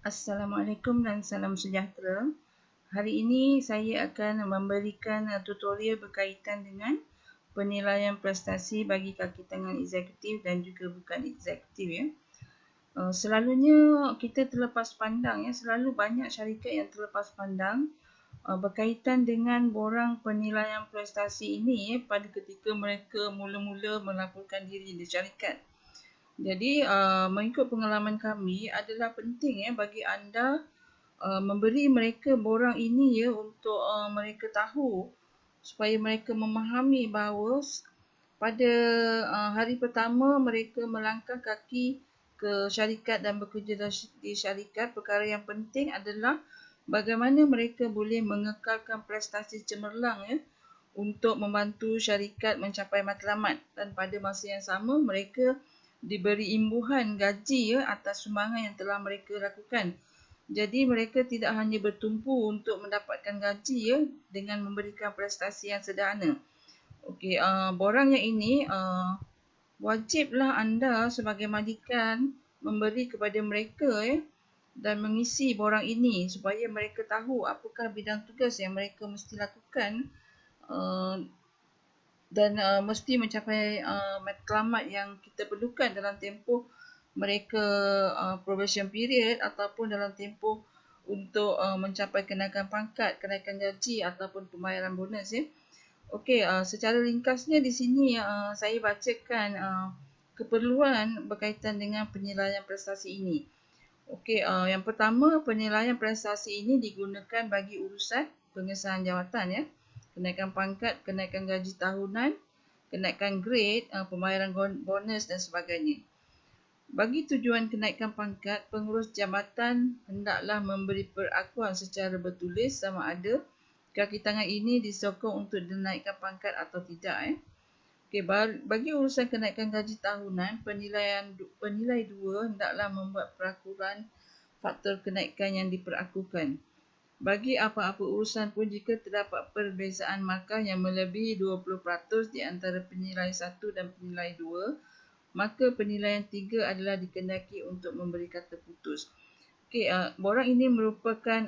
Assalamualaikum dan salam sejahtera. Hari ini saya akan memberikan tutorial berkaitan dengan penilaian prestasi bagi kaki tangan eksekutif dan juga bukan eksekutif ya. Selalunya kita terlepas pandang ya, selalu banyak syarikat yang terlepas pandang berkaitan dengan borang penilaian prestasi ini ya, pada ketika mereka mula-mula melaporkan diri di syarikat. Jadi mengikut pengalaman kami adalah penting ya bagi anda memberi mereka borang ini ya untuk mereka tahu supaya mereka memahami bahawa pada hari pertama mereka melangkah kaki ke syarikat dan bekerja di syarikat, perkara yang penting adalah bagaimana mereka boleh mengekalkan prestasi cemerlang ya untuk membantu syarikat mencapai matlamat, dan pada masa yang sama mereka diberi imbuhan gaji ya atas sumbangan yang telah mereka lakukan. Jadi mereka tidak hanya bertumpu untuk mendapatkan gaji ya dengan memberikan prestasi yang sederhana. Okey, borang yang ini wajiblah anda sebagai majikan memberi kepada mereka ya dan mengisi borang ini supaya mereka tahu apakah bidang tugas yang mereka mesti lakukan dan mesti mencapai matlamat yang kita perlukan dalam tempoh mereka probation period ataupun dalam tempoh untuk mencapai kenaikan pangkat, kenaikan gaji ataupun pembayaran bonus ya. Okey, secara ringkasnya di sini saya bacakan keperluan berkaitan dengan penilaian prestasi ini. Okey, yang pertama, penilaian prestasi ini digunakan bagi urusan pengesahan jawatan ya. Kenaikan pangkat, kenaikan gaji tahunan, kenaikan grade, pembayaran bonus dan sebagainya. Bagi tujuan kenaikan pangkat, pengurus jabatan hendaklah memberi perakuan secara bertulis sama ada kaki tangan ini disokong untuk dinaikkan pangkat atau tidak. Okey, bagi urusan kenaikan gaji tahunan, penilai 2 hendaklah membuat perakuan faktor kenaikan yang diperakukan. Bagi apa-apa urusan pun, jika terdapat perbezaan markah yang melebihi 20% di antara penilai 1 dan penilai 2, maka penilaian 3 adalah dikehendaki untuk memberi kata putus. Okey, borang ini merupakan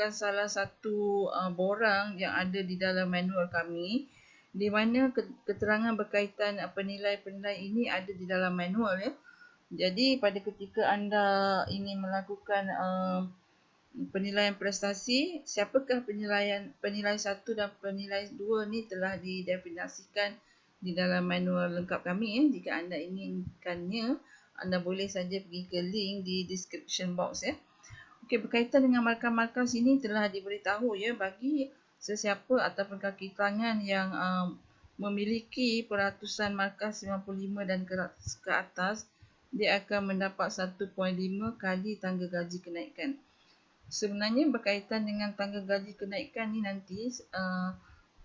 salah satu borang yang ada di dalam manual kami, di mana keterangan berkaitan penilai-penilai ini ada di dalam manual ya. Jadi pada ketika anda ingin melakukan penilaian prestasi, siapakah penilai 1 dan penilai 2 ni telah didefinisikan di dalam manual lengkap kami ya. Jika anda inginkannya, anda boleh saja pergi ke link di description box ya. Okey, berkaitan dengan markah-markah sini telah diberitahu ya, bagi sesiapa ataupun kaki tangan yang memiliki peratusan markah 95 dan ke atas, dia akan mendapat 1.5 kali tangga gaji kenaikan. Sebenarnya berkaitan dengan tangga gaji kenaikan ni nanti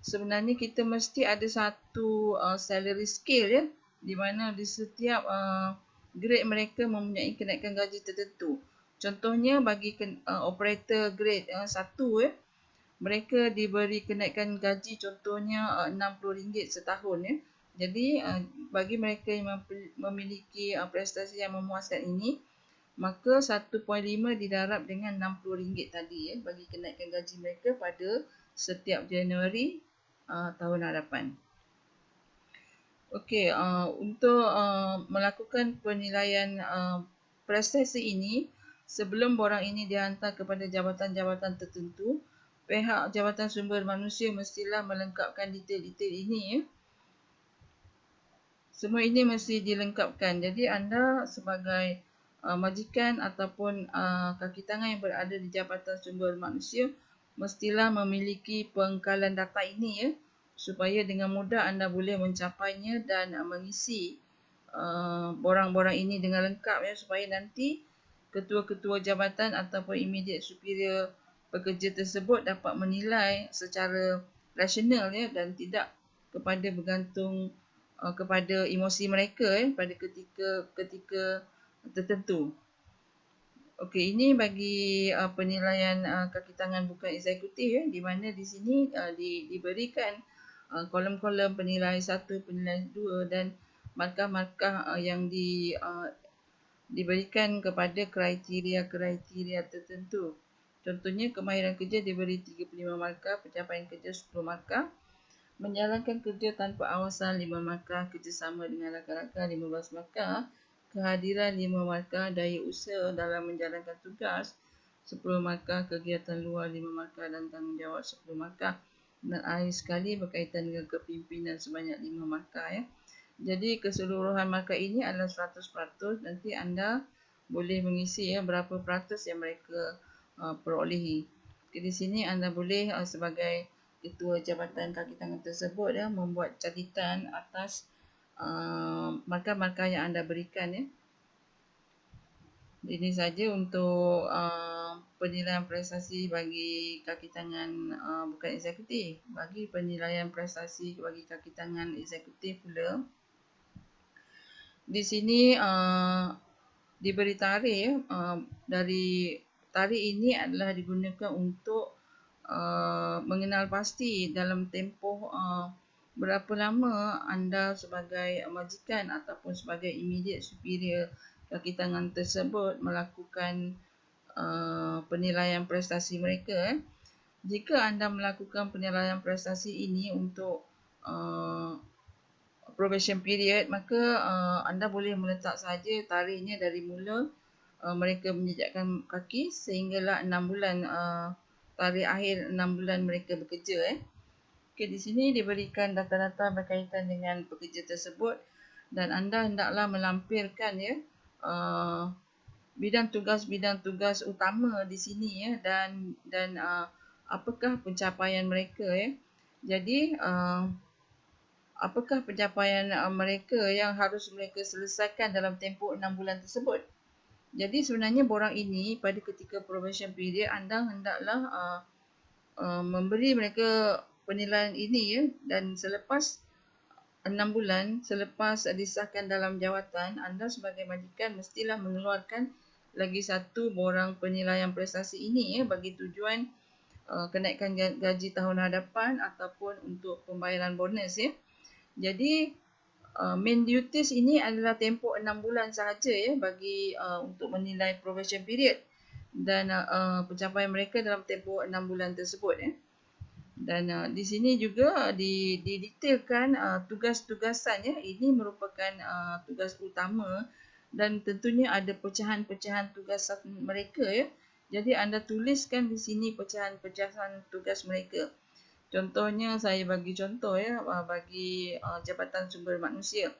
sebenarnya kita mesti ada satu salary scale ya, di mana di setiap grade mereka mempunyai kenaikan gaji tertentu. Contohnya bagi operator grade 1 ya, mereka diberi kenaikan gaji contohnya RM60 setahun ya. Jadi bagi mereka yang memiliki prestasi yang memuaskan ini, maka 1.5 didarab dengan RM60 tadi ya, bagi kenaikan gaji mereka pada setiap Januari tahun hadapan. Okey, untuk melakukan penilaian prestasi ini, sebelum borang ini dihantar kepada jabatan-jabatan tertentu, pihak Jabatan Sumber Manusia mestilah melengkapkan detail-detail ini ya. Semua ini mesti dilengkapkan. Jadi anda sebagai majikan ataupun kaki tangan yang berada di Jabatan Sumber Manusia mestilah memiliki pengkalan data ini ya, supaya dengan mudah anda boleh mencapainya dan mengisi borang-borang ini dengan lengkap ya, supaya nanti ketua-ketua jabatan ataupun immediate superior pekerja tersebut dapat menilai secara rasional ya, dan tidak kepada bergantung kepada emosi mereka pada ketika tertentu. Okey, ini bagi penilaian kaki tangan bukan eksekutif ya, di mana di sini diberikan kolom-kolom penilai 1, penilai 2 dan markah-markah yang diberikan kepada kriteria-kriteria tertentu. Contohnya, kemahiran kerja diberi 35 markah, pencapaian kerja 10 markah, menjalankan kerja tanpa awasan 5 markah, kerjasama dengan rakan-rakan 15 markah, kehadiran 5 markah, daya usaha dalam menjalankan tugas 10 markah, kegiatan luar 5 markah dan tanggungjawab 10 markah. Dan akhir sekali berkaitan dengan kepimpinan sebanyak 5 markah ya. Jadi keseluruhan markah ini adalah 100%. Nanti anda boleh mengisi ya berapa peratus yang mereka perolehi. Di sini anda boleh sebagai ketua jabatan kaki tangan tersebut ya membuat catatan atas markah-markah yang anda berikan ya. Ini saja untuk penilaian prestasi bagi kaki tangan bukan eksekutif. Bagi penilaian prestasi bagi kaki tangan eksekutif pula, di sini diberi tarikh dari tarikh ini adalah digunakan untuk mengenal pasti dalam tempoh berapa lama anda sebagai majikan ataupun sebagai immediate superior kaki tangan tersebut melakukan penilaian prestasi mereka. Jika anda melakukan penilaian prestasi ini untuk probation period, maka anda boleh meletak saja tarikhnya dari mula mereka menjejakkan kaki sehinggalah 6 bulan tarikh akhir 6 bulan mereka bekerja. Okey, di sini diberikan data-data berkaitan dengan pekerja tersebut dan anda hendaklah melampirkan ya bidang tugas utama di sini ya dan apakah pencapaian mereka ya. Jadi apakah pencapaian mereka yang harus mereka selesaikan dalam tempoh 6 bulan tersebut. Jadi sebenarnya borang ini pada ketika probation period anda hendaklah memberi mereka penilaian ini ya, dan selepas 6 bulan selepas disahkan dalam jawatan, anda sebagai majikan mestilah mengeluarkan lagi satu borang penilaian prestasi ini ya bagi tujuan kenaikan gaji tahun hadapan ataupun untuk pembayaran bonus ya. Jadi main duties ini adalah tempoh 6 bulan sahaja ya bagi untuk menilai probation period dan pencapaian mereka dalam tempoh 6 bulan tersebut ya. Dan di sini juga didetailkan tugas-tugasan ya. Ini merupakan tugas utama dan tentunya ada pecahan-pecahan tugas mereka ya. Jadi anda tuliskan di sini pecahan-pecahan tugas mereka. Contohnya saya bagi contoh ya bagi Jabatan Sumber Manusia.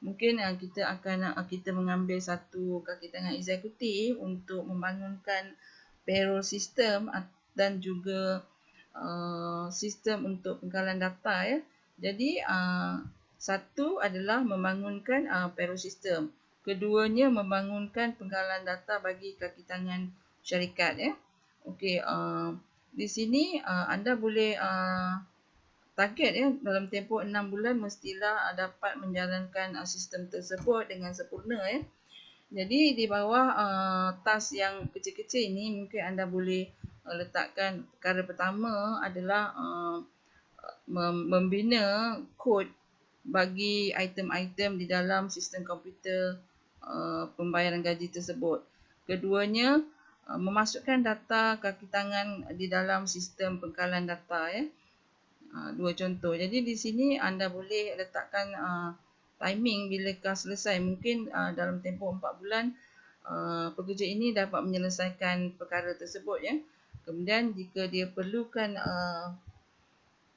Mungkin kita mengambil satu kaki tangan eksekutif untuk membangunkan payroll system dan juga sistem untuk pengkalan data ya. Jadi satu adalah membangunkan payroll system. Keduanya membangunkan pengkalan data bagi kaki tangan syarikat ya. Okey, di sini anda boleh target ya dalam tempoh 6 bulan mestilah dapat menjalankan sistem tersebut dengan sempurna ya. Jadi di bawah task yang kecil-kecil ini mungkin anda boleh letakkan perkara pertama adalah membina kod bagi item-item di dalam sistem komputer pembayaran gaji tersebut. Keduanya memasukkan data kaki tangan di dalam sistem pengkalan data ya. Dua contoh. Jadi di sini anda boleh letakkan timing bilakah selesai. Mungkin dalam tempoh 4 bulan pekerja ini dapat menyelesaikan perkara tersebut ya. Kemudian jika dia perlukan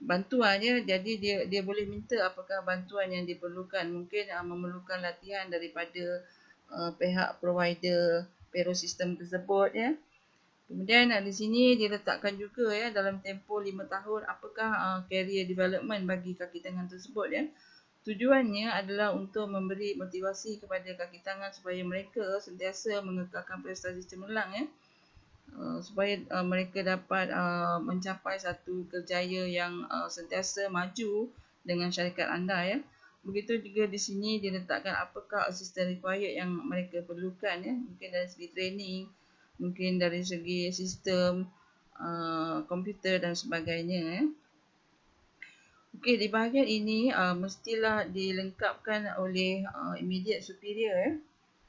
bantuan ya, jadi dia boleh minta apakah bantuan yang diperlukan. Mungkin memerlukan latihan daripada pihak provider payroll system tersebut ya. Kemudian di sini diletakkan juga ya dalam tempoh 5 tahun apakah career development bagi kaki tangan tersebut ya. Tujuannya adalah untuk memberi motivasi kepada kaki tangan supaya mereka sentiasa mengekalkan prestasi cemerlang ya. Supaya mereka dapat mencapai satu kerjaya yang sentiasa maju dengan syarikat anda ya. Begitu juga di sini diletakkan apakah assistant required yang mereka perlukan ya. Mungkin dari segi training, mungkin dari segi sistem komputer dan sebagainya ya. Okey, di bahagian ini mestilah dilengkapkan oleh immediate superior ya.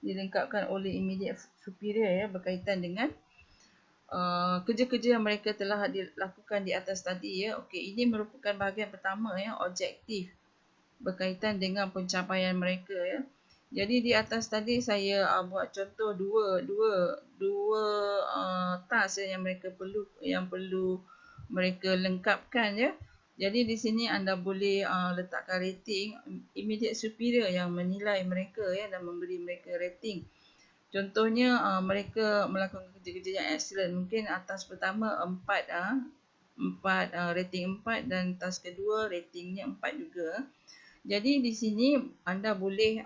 dilengkapkan oleh immediate superior ya, berkaitan dengan kerja-kerja yang mereka telah dilakukan di atas tadi ya. Okey, ini merupakan bahagian pertama ya, objektif berkaitan dengan pencapaian mereka ya. Jadi di atas tadi saya buat contoh dua task yang mereka perlu mereka lengkapkan ya. Jadi di sini anda boleh letakkan rating immediate superior yang menilai mereka ya dan memberi mereka rating. Contohnya mereka melakukan kerja-kerja yang excellent. Mungkin task pertama 4 rating 4 dan task kedua ratingnya 4 juga. Jadi di sini anda boleh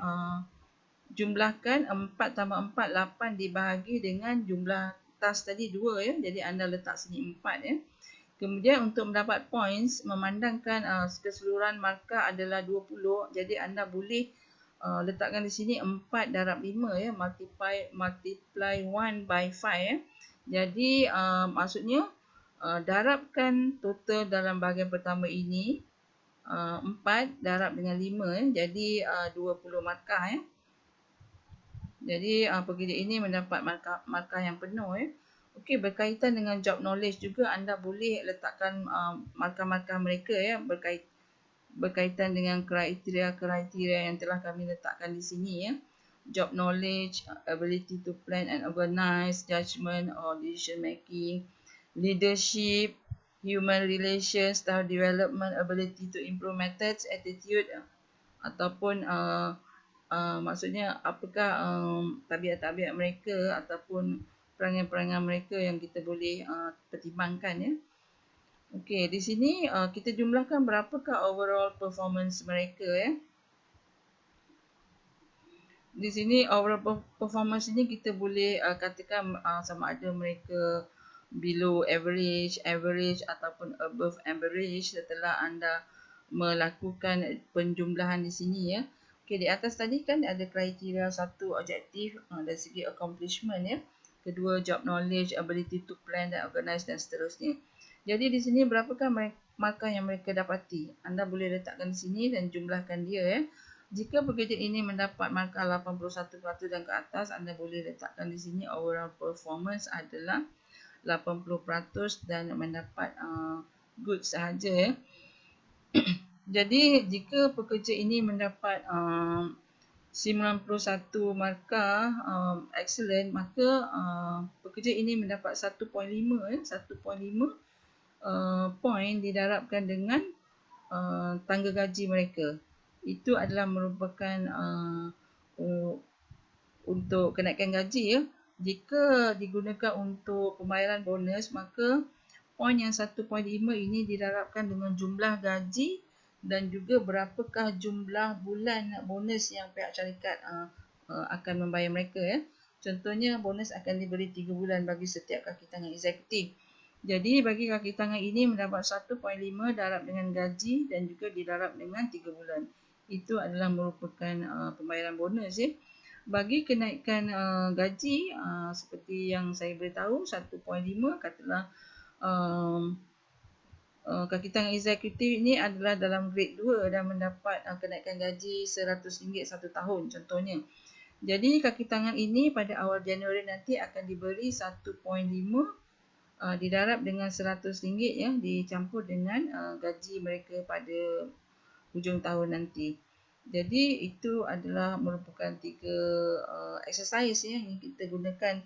jumlahkan 4 tambah 4, 8 dibahagi dengan jumlah task tadi 2 ya. Jadi anda letak sini 4 ya. Kemudian untuk mendapat points, memandangkan keseluruhan markah adalah 20. Jadi anda boleh letakkan di sini 4 darab 5 ya. Multiply 1 by 5 ya. Jadi maksudnya darabkan total dalam bahagian pertama ini 4 darab dengan 5 ya. Jadi 20 markah ya. Jadi pekerja ini mendapat markah yang penuh ya. Okey, berkaitan dengan job knowledge juga anda boleh letakkan markah-markah mereka ya berkaitan dengan kriteria-kriteria yang telah kami letakkan di sini ya. Job knowledge, ability to plan and organize, judgment or decision making, leadership, human relations, staff development, ability to improve methods, attitude ataupun maksudnya apakah tabiat-tabiat mereka ataupun perangai-perangai mereka yang kita boleh pertimbangkan ya. Okey, di sini kita jumlahkan berapakah overall performance mereka ya. Di sini overall performance ini kita boleh katakan sama ada mereka below average, average ataupun above average setelah anda melakukan penjumlahan di sini ya. Okey, di atas tadi kan ada kriteria satu objektif dari segi accomplishment ya. Kedua job knowledge, ability to plan dan organize dan seterusnya. Jadi di sini berapakah markah yang mereka dapati? Anda boleh letakkan di sini dan jumlahkan dia ya. Jika pekerja ini mendapat markah 81% dan ke atas, anda boleh letakkan di sini overall performance adalah 80% dan mendapat good sahaja ya. Jadi jika pekerja ini mendapat 91 markah excellent, maka pekerja ini mendapat 1.5 ya, 1.5 point didarabkan dengan tangga gaji mereka. Itu adalah merupakan untuk kenaikan gaji ya. Jika digunakan untuk pembayaran bonus, maka poin yang 1.5 ini didarabkan dengan jumlah gaji dan juga berapakah jumlah bulan bonus yang pihak syarikat akan membayar mereka ya. Contohnya bonus akan diberi 3 bulan bagi setiap kaki tangan eksekutif. Jadi bagi kaki tangan ini mendapat 1.5 darab dengan gaji dan juga didarab dengan 3 bulan. Itu adalah merupakan pembayaran bonus ya. Bagi kenaikan gaji seperti yang saya beritahu 1.5 katalah kaki tangan eksekutif ini adalah dalam grade 2 dan mendapat kenaikan gaji RM100 satu tahun contohnya. Jadi kaki tangan ini pada awal Januari nanti akan diberi 1.5 didarab dengan RM100 ya, dicampur dengan gaji mereka pada hujung tahun nanti. Jadi itu adalah merupakan 3 exercise ya yang kita gunakan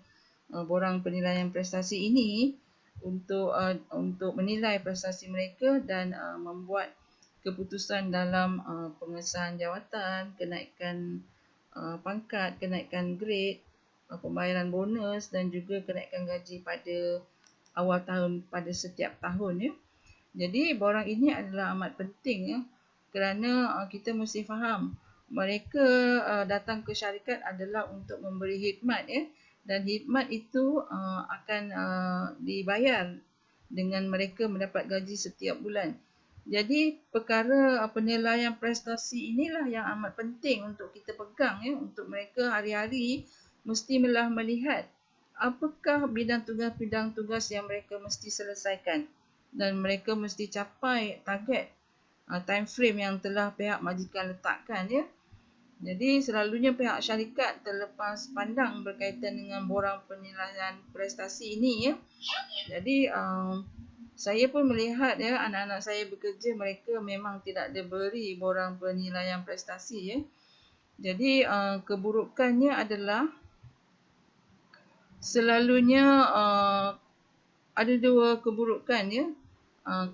borang penilaian prestasi ini untuk menilai prestasi mereka dan membuat keputusan dalam pengesahan jawatan, kenaikan pangkat, kenaikan grade, pembayaran bonus dan juga kenaikan gaji pada awal tahun pada setiap tahun ya. Jadi borang ini adalah amat penting ya kerana kita mesti faham mereka datang ke syarikat adalah untuk memberi khidmat ya. Dan khidmat itu akan dibayar dengan mereka mendapat gaji setiap bulan. Jadi perkara penilaian prestasi inilah yang amat penting untuk kita pegang ya, untuk mereka hari-hari mestilah melihat apakah bidang tugas yang mereka mesti selesaikan dan mereka mesti capai target time frame yang telah pihak majikan letakkan ya. Jadi selalunya pihak syarikat terlepas pandang berkaitan dengan borang penilaian prestasi ini ya. Jadi saya pun melihat ya anak-anak saya bekerja, mereka memang tidak diberi borang penilaian prestasi ya. Jadi keburukannya adalah selalunya ada dua keburukan ya,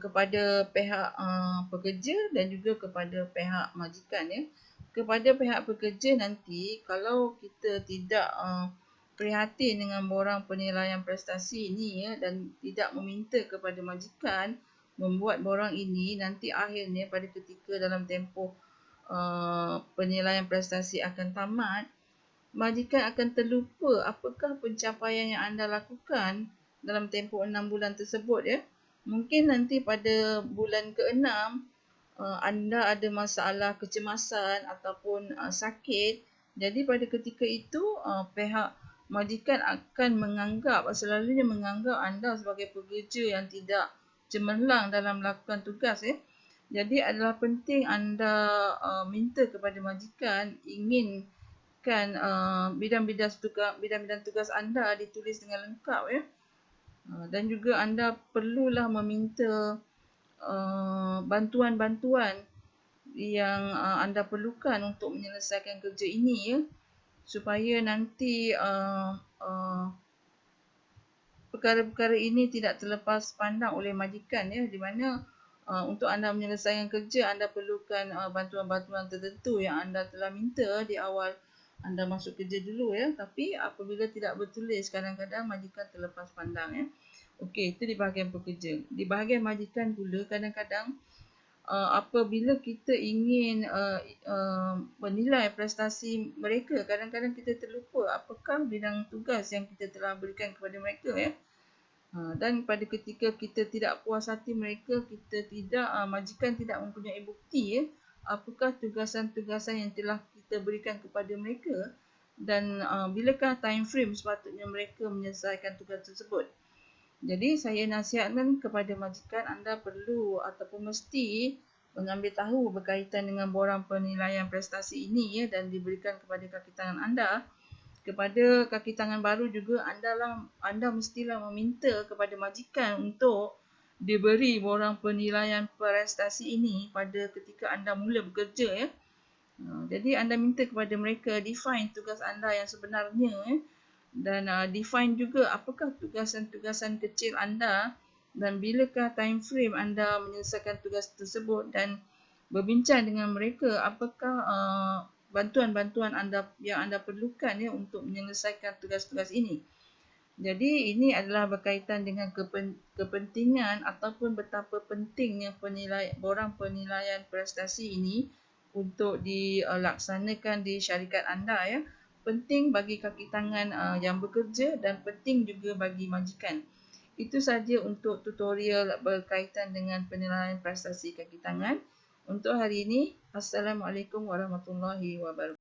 kepada pihak pekerja dan juga kepada pihak majikan ya. Kepada pihak pekerja nanti kalau kita tidak prihatin dengan borang penilaian prestasi ini ya dan tidak meminta kepada majikan membuat borang ini, nanti akhirnya pada ketika dalam tempoh penilaian prestasi akan tamat, majikan akan terlupa apakah pencapaian yang anda lakukan dalam tempoh 6 bulan tersebut ya. Mungkin nanti pada bulan ke-6 anda ada masalah kecemasan ataupun sakit. Jadi pada ketika itu pihak majikan akan menganggap, selalunya menganggap anda sebagai pekerja yang tidak cemerlang dalam melakukan tugas ya. Jadi adalah penting anda minta kepada majikan inginkan bidang-bidang tugas anda ditulis dengan lengkap ya. Dan juga anda perlulah meminta bantuan-bantuan yang anda perlukan untuk menyelesaikan kerja ini ya, supaya nanti perkara-perkara ini tidak terlepas pandang oleh majikan ya, di mana untuk anda menyelesaikan kerja anda perlukan bantuan-bantuan tertentu yang anda telah minta di awal anda masuk kerja dulu ya, tapi apabila tidak bertulis kadang-kadang majikan terlepas pandang ya. Okey, itu di bahagian pekerja. Di bahagian majikan pula kadang-kadang apabila kita ingin menilai prestasi mereka, kadang-kadang kita terlupa apakah bidang tugas yang kita telah berikan kepada mereka ya. Dan pada ketika kita tidak puas hati mereka, kita tidak majikan tidak mempunyai bukti ya, apakah tugasan-tugasan yang telah kita berikan kepada mereka dan bilakah time frame sepatutnya mereka menyelesaikan tugas tersebut. Jadi saya nasihatkan kepada majikan anda perlu ataupun mesti mengambil tahu berkaitan dengan borang penilaian prestasi ini ya, dan diberikan kepada kaki tangan anda. Kepada kaki tangan baru juga anda mestilah meminta kepada majikan untuk diberi borang penilaian prestasi ini pada ketika anda mula bekerja ya. Jadi anda minta kepada mereka define tugas anda yang sebenarnya ya. Dan define juga apakah tugasan-tugasan kecil anda dan bilakah time frame anda menyelesaikan tugas tersebut, dan berbincang dengan mereka apakah bantuan-bantuan anda yang anda perlukan ya untuk menyelesaikan tugas-tugas ini. Jadi ini adalah berkaitan dengan kepentingan ataupun betapa pentingnya borang penilaian prestasi ini untuk dilaksanakan di syarikat anda ya. Penting bagi kaki tangan yang bekerja dan penting juga bagi majikan. Itu saja untuk tutorial berkaitan dengan penilaian prestasi kaki tangan. Untuk hari ini, Assalamualaikum warahmatullahi wabarakatuh.